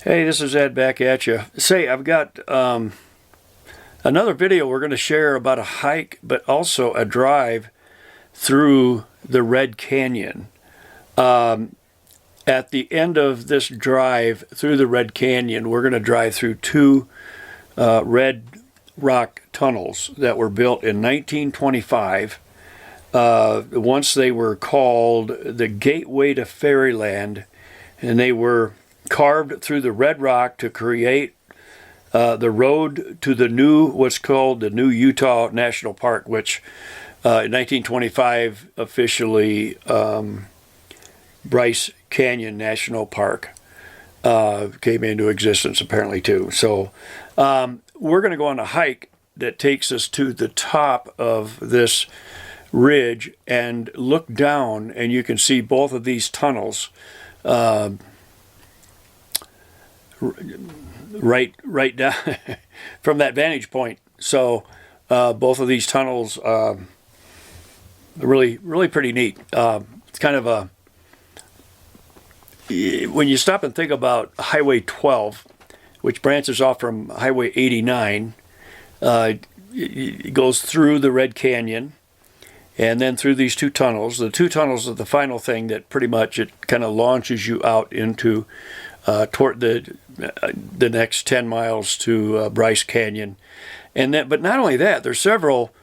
Hey, this is Ed back at you. Say, I've got another video we're going to share about a hike, but also a drive through the Red Canyon. At the end of this drive through the Red Canyon, we're going to drive through two red rock tunnels that were built in 1925. Once they were called the Gateway to Fairyland, and they were carved through the red rock to create the road to the new, what's called the new Utah National Park, which in 1925 officially Bryce Canyon National Park came into existence apparently too. So we're going to go on a hike that takes us to the top of this ridge and look down, and you can see both of these tunnels right down from that vantage point. So both of these tunnels are really pretty neat. It's kind of a, when you stop and think about Highway 12, which branches off from Highway 89, it goes through the Red Canyon and then through these two tunnels. The two tunnels are the final thing that pretty much it kind of launches you out into toward the next 10 miles to Bryce Canyon. And then, but not only that, there's several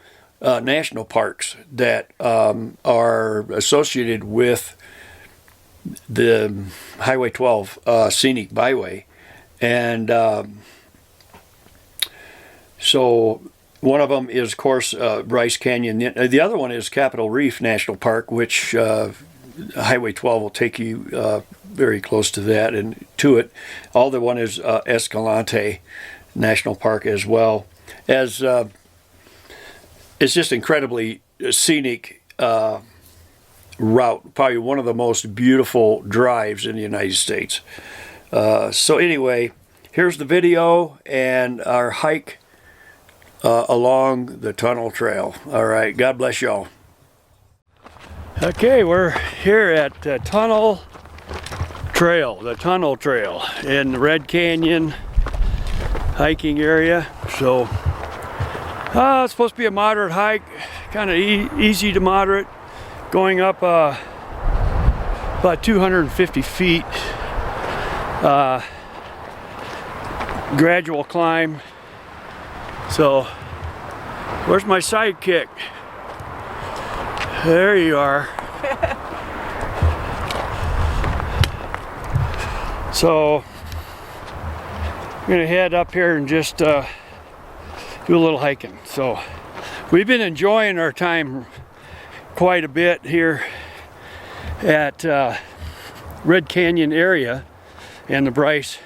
national parks that are associated with the Highway 12 scenic byway. And so one of them is, of course, Bryce Canyon. The other one is Capitol Reef National Park, which Highway 12 will take you very close to that and to it. All the one is Escalante National Park as well. As it's just incredibly scenic route, probably one of the most beautiful drives in the United States. So anyway, here's the video and our hike along the tunnel trail. All right, God bless y'all. Okay, we're here at the tunnel trail in the Red Canyon hiking area. So it's supposed to be a moderate hike, kind of easy to moderate, going up about 250 feet, gradual climb. So where's my sidekick? There you are. So I'm gonna head up here and just do a little hiking. So we've been enjoying our time quite a bit here at Red Canyon area and the Bryce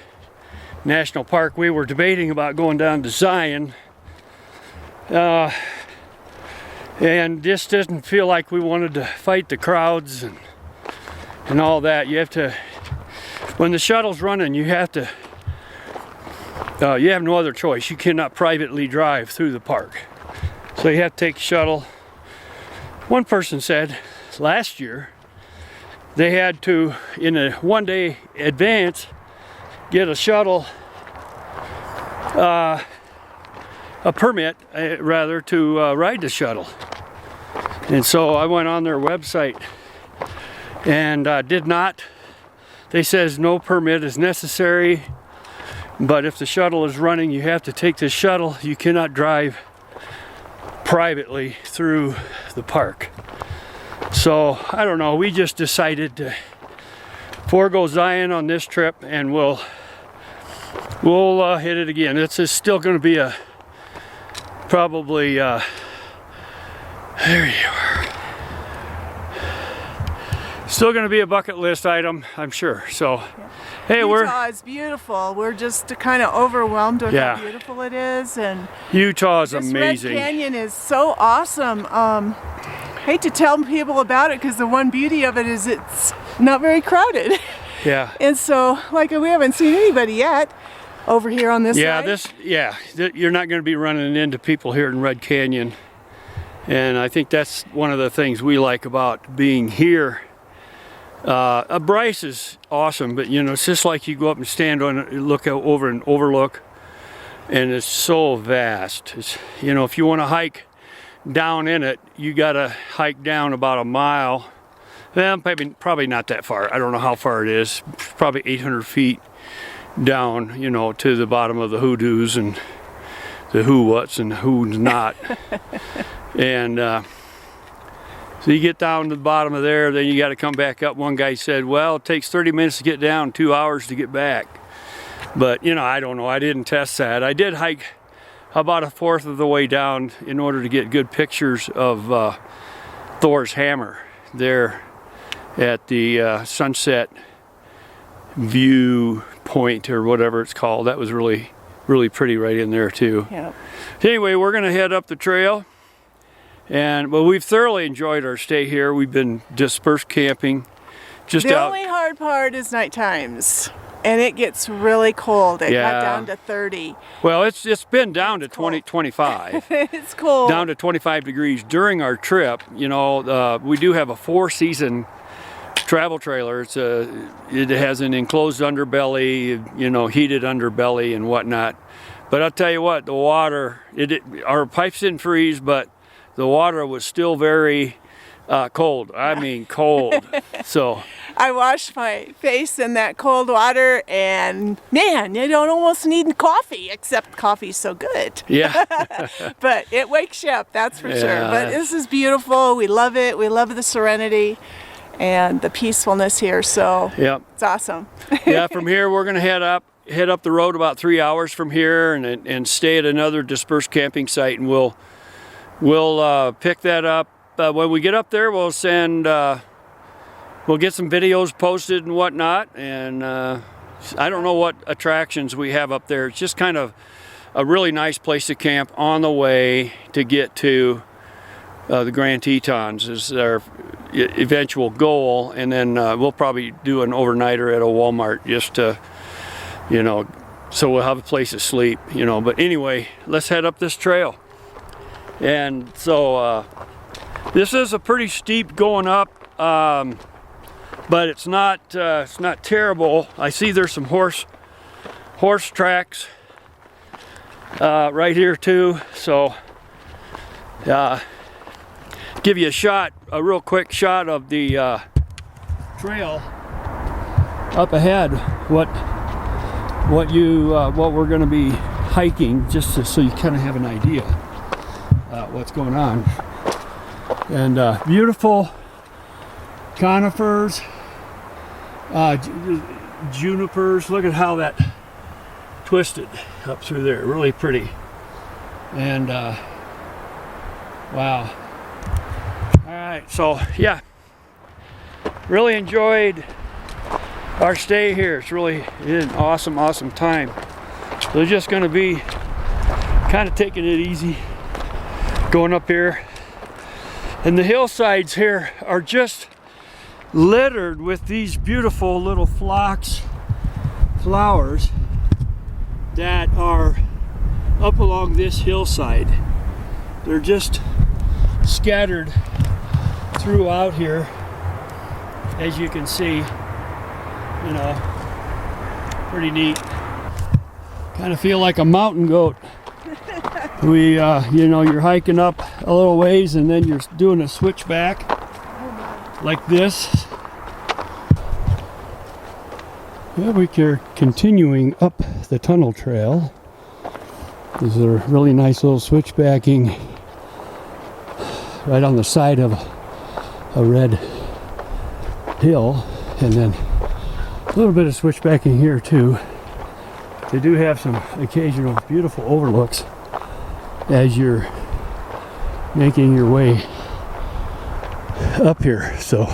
National Park. We were debating about going down to Zion, and this doesn't feel like we wanted to fight the crowds and all that. You have to, when the shuttle's running, you have to, you have no other choice. You cannot privately drive through the park. So you have to take the shuttle. One person said last year they had to, in a one-day advance, get a shuttle, a permit, rather, to ride the shuttle. And so I went on their website and did not. They says no permit is necessary, but if the shuttle is running, you have to take the shuttle. You cannot drive privately through the park. So I don't know, we just decided to forego Zion on this trip, and we'll hit it again. It's still going to be a probably there you are. Still going to be a bucket list item, I'm sure. So hey, Utah is beautiful. We're just kind of overwhelmed with how beautiful it is, and Utah is amazing. Red Canyon is so awesome. Hate to tell people about it because the one beauty of it is it's not very crowded. Yeah. And so, like, we haven't seen anybody yet over here on this side. You're not going to be running into people here in Red Canyon, and I think that's one of the things we like about being here Bryce is awesome, but you know, it's just like you go up and stand on it, look out over an overlook, and it's so vast. It's, you know, if you want to hike down in it, you got to hike down about a mile. Well, probably not that far. I don't know how far it is. Probably 800 feet down, you know, to the bottom of the hoodoos and the who-whats and who's not. And so you get down to the bottom of there, then you got to come back up. One guy said, well, it takes 30 minutes to get down, 2 hours to get back. But, you know, I don't know. I didn't test that. I did hike about a fourth of the way down in order to get good pictures of Thor's hammer there at the sunset view point or whatever it's called. That was really, really pretty right in there too. Yeah. Anyway, we're going to head up the trail. And well, we've thoroughly enjoyed our stay here. We've been dispersed camping. Just The out. only hard part is night times. And it gets really cold. It got down to 30. Well, it's been down to 20, 25. It's cold. Down to 25 degrees during our trip. You know, we do have a 4-season travel trailer. It has an enclosed underbelly, you know, heated underbelly and whatnot. But I'll tell you what, the water, our pipes didn't freeze, but the water was still very cold. I mean, cold. So I washed my face in that cold water, and man, you don't almost need coffee, except coffee's so good. yeah. But it wakes you up, that's for sure. Yeah. But this is beautiful. We love it. We love the serenity and the peacefulness here. So Yep. it's awesome. Yeah, from here we're gonna head up the road about 3 hours from here and stay at another dispersed camping site, and we'll pick that up. When we get up there, we'll get some videos posted and whatnot, and I don't know what attractions we have up there. It's just kind of a really nice place to camp on the way to get to the Grand Tetons is our eventual goal, and then we'll probably do an overnighter at a Walmart just to, you know, so we'll have a place to sleep, you know. But anyway, let's head up this trail. And so this is a pretty steep going up, but it's not terrible. I see there's some horse tracks right here too. So give you a real quick shot of the trail up ahead. What we're going to be hiking, just so you kind of have an idea what's going on. And beautiful conifers, junipers. Look at how that twisted up through there. Really pretty. And wow. All right, so yeah, really enjoyed our stay here. It's really an awesome time. So we're just going to be kind of taking it easy going up here. And the hillsides here are just littered with these beautiful little flowers that are up along this hillside. They're just scattered throughout here, as you can see. You know, pretty neat. Kind of feel like a mountain goat. You know, you're hiking up a little ways and then you're doing a switchback like this. Yeah, we are continuing up the tunnel trail. There's a really nice little switchbacking right on the side of a red hill, and then a little bit of switchbacking here too. They do have some occasional beautiful overlooks as you're making your way up here. So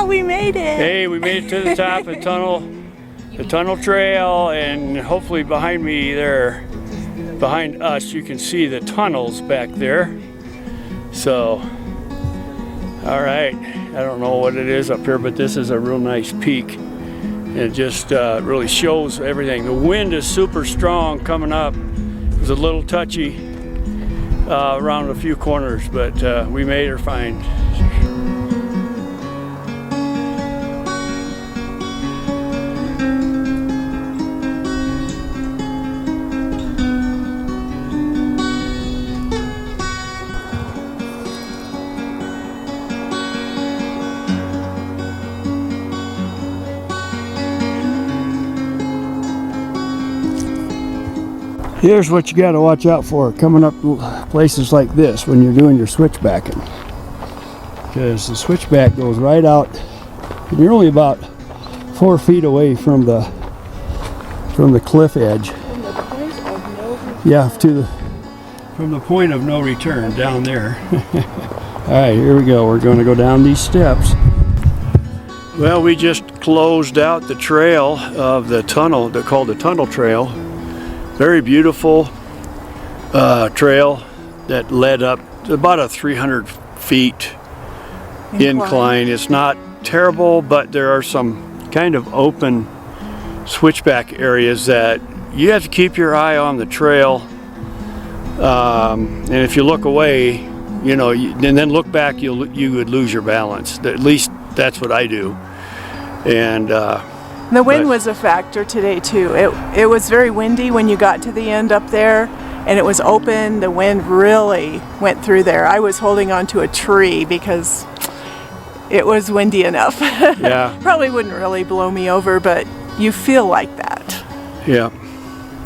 we made it. Hey, we made it to the top of the tunnel trail, and hopefully behind me there, behind us, you can see the tunnels back there. So, all right, I don't know what it is up here, but this is a real nice peak. It just really shows everything. The wind is super strong coming up. It was a little touchy around a few corners, but we made her fine. Here's what you got to watch out for coming up places like this when you're doing your switchbacking, because the switchback goes right out and you're only about 4 feet away from the cliff edge. Yeah, from the point of no return down there. All right, here we go. We're going to go down these steps. Well, we just closed out the trail of the tunnel. They're called the Tunnel Trail. Very beautiful trail that led up to about a 300 feet incline. It's not terrible, but there are some kind of open switchback areas that you have to keep your eye on the trail. And if you look away, you know, and then look back, you would lose your balance. At least that's what I do. And the wind was a factor today too. It was very windy when you got to the end up there, and it was open. The wind really went through there. I was holding on to a tree because it was windy enough. Yeah. Probably wouldn't really blow me over, but you feel like that. Yeah.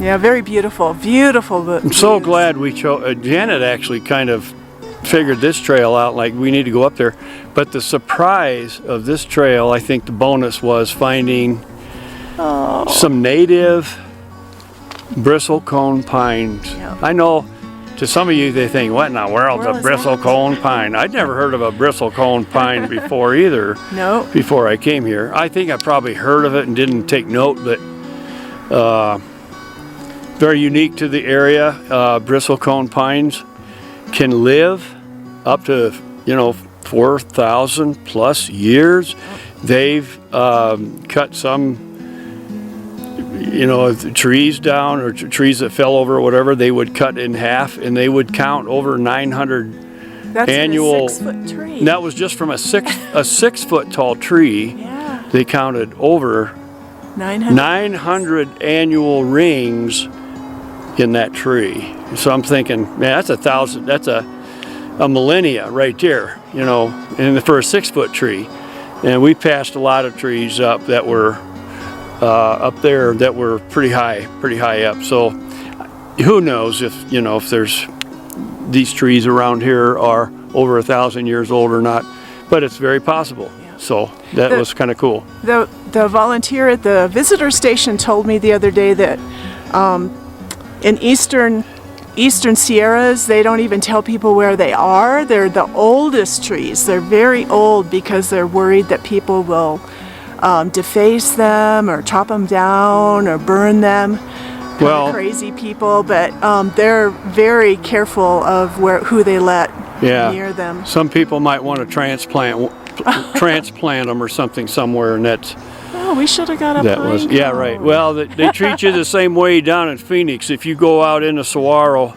Yeah, very beautiful, beautiful. I'm so glad we chose. Janet actually kind of figured this trail out, like we need to go up there. But the surprise of this trail, I think the bonus was finding some native bristlecone pines. Yeah. I know to some of you they think, what in the world's a bristlecone pine? I'd never heard of a bristlecone pine before either. No. Before I came here. I think I probably heard of it and didn't take note, but very unique to the area. Bristlecone pines can live up to, 4,000 plus years. They've cut some, trees down, or trees that fell over or whatever, they would cut in half, and they would count over 900 That's annual. a 6-foot tree. That was just from a 6 foot tall tree. Yeah. They counted over 900 annual rings in that tree. So I'm thinking, man, that's 1,000. That's a millennia right there, and for a 6 foot tree. And we passed a lot of trees up that were up there that were pretty high up. So who knows if there's these trees around here are over 1,000 years old or not, but it's very possible. Yeah. So that was kind of cool. The volunteer at the visitor station told me the other day that in eastern Sierras, they don't even tell people where they are. They're the oldest trees. They're very old because they're worried that people will deface them or chop them down or burn them. Well, crazy people, but they're very careful of who they let near them. Some people might want to transplant them or something somewhere, and that's. Oh, we should have got a pine cone. Yeah, right. Well, they treat you the same way down in Phoenix. If you go out in the saguaro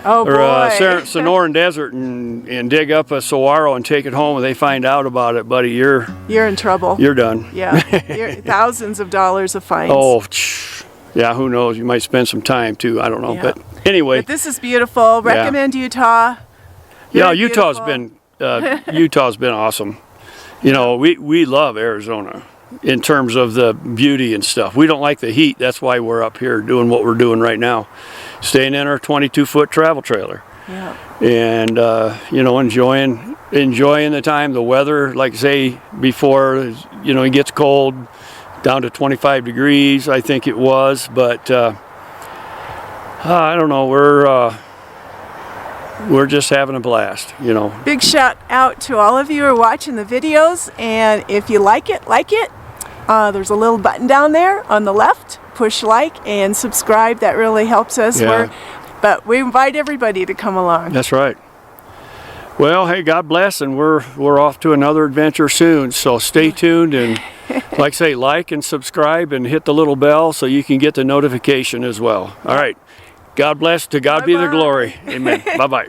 or Sonoran Desert and dig up a saguaro and take it home, and they find out about it, buddy, you're in trouble. You're done. Yeah, thousands of dollars of fines. Oh, yeah. Who knows? You might spend some time too. I don't know, but anyway. But this is beautiful. Recommend Utah. Yeah, Utah's been awesome. We love Arizona in terms of the beauty and stuff. We don't like the heat. That's why we're up here doing what we're doing right now, staying in our 22-foot travel trailer. Yeah. And enjoying the time. The weather, like I say before, it gets cold, down to 25 degrees, I think it was. But I don't know. we're just having a blast, you know. Big shout out to all of you who are watching the videos, and if you like it, there's a little button down there on the left. Push like and subscribe. That really helps us. Yeah. But we invite everybody to come along. That's right. Well, hey, God bless, and we're off to another adventure soon. So stay tuned, and like I say, like and subscribe and hit the little bell so you can get the notification as well. All right. God bless. To God be the glory. Amen. Bye-bye.